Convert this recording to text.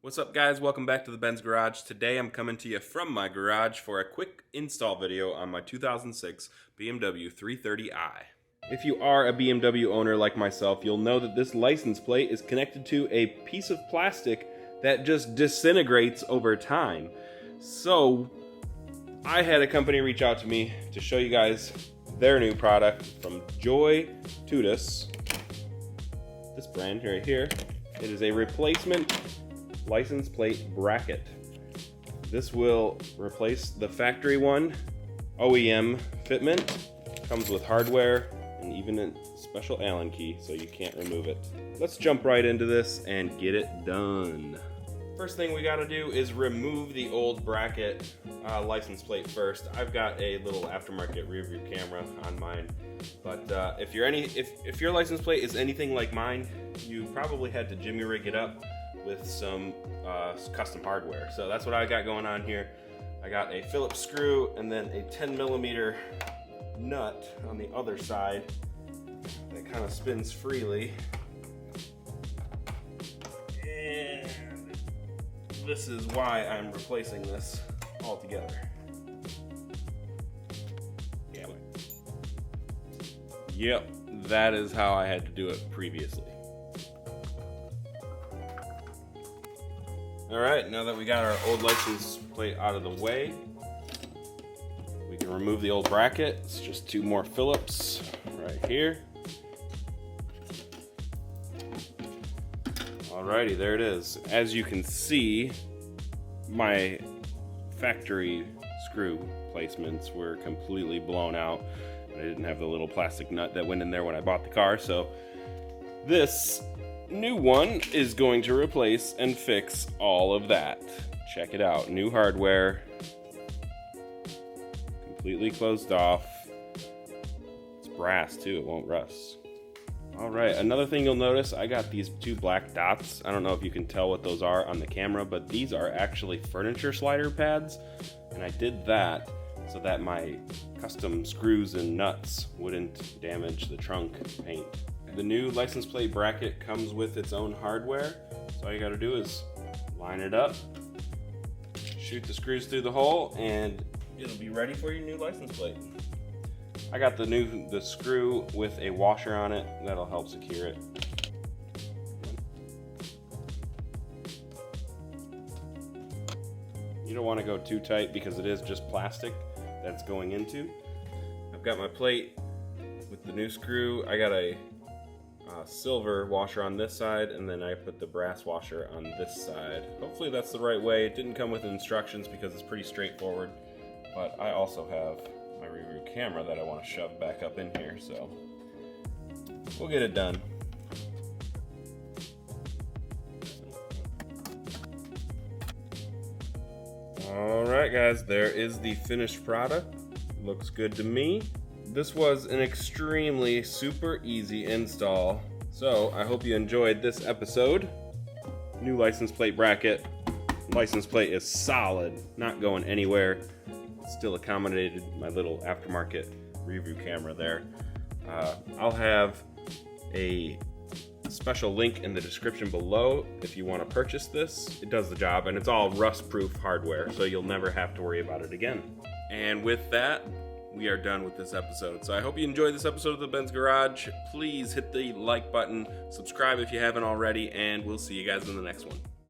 What's up guys, welcome back to the Ben's Garage. Today I'm coming to you from my garage for a quick install video on my 2006 BMW 330i. If you are a BMW owner like myself, you'll know that this license plate is connected to a piece of plastic that just disintegrates over time. So I had a company reach out to me to show you guys their new product from Tutus. This brand right here. It is a replacement license plate bracket. This will replace the factory one OEM fitment. Comes with hardware and even a special Allen key so you can't remove it. Let's jump right into this and get it done. First thing we got to do is remove the old bracket license plate first. I've got a little aftermarket rear view camera on mine, but if your license plate is anything like mine, you probably had to jimmy rig it up with some custom hardware. So that's what I got going on here. I got a Phillips screw and then a 10mm nut on the other side that kind of spins freely. And this is why I'm replacing this altogether. Yep, that is how I had to do it previously. Alright, now that we got our old license plate out of the way, we can remove the old bracket. It's just two more Phillips right here. Alrighty, there it is. As you can see, my factory screw placements were completely blown out. I didn't have the little plastic nut that went in there when I bought the car, so this new one is going to replace and fix all of that. Check it out, new hardware, completely closed off. It's brass too, it won't rust. All right, another thing you'll notice, I got these two black dots. I don't know if you can tell what those are on the camera, but these are actually furniture slider pads, and I did that so that my custom screws and nuts wouldn't damage the trunk paint. The new license plate bracket comes with its own hardware, so all you gotta do is line it up, shoot the screws through the hole, and it'll be ready for your new license plate. I got the screw with a washer on it that'll help secure it. You don't want to go too tight because it is just plastic that's going into. I've got my plate with the new screw. I got a silver washer on this side, and then I put the brass washer on this side. Hopefully that's the right way. It didn't come with instructions because it's pretty straightforward, but I also have my rear view camera that I want to shove back up in here, so we'll get it done. Alright guys, there is the finished product. Looks good to me. This was an extremely super easy install, so I hope you enjoyed this episode. New license plate bracket. License plate is solid, not going anywhere. Still accommodated my little aftermarket review camera there. I'll have a special link in the description below if you want to purchase this. It does the job, and it's all rust-proof hardware, so you'll never have to worry about it again. And with that, we are done with this episode. So I hope you enjoyed this episode of the Ben's Garage. Please hit the like button, subscribe if you haven't already, and we'll see you guys in the next one.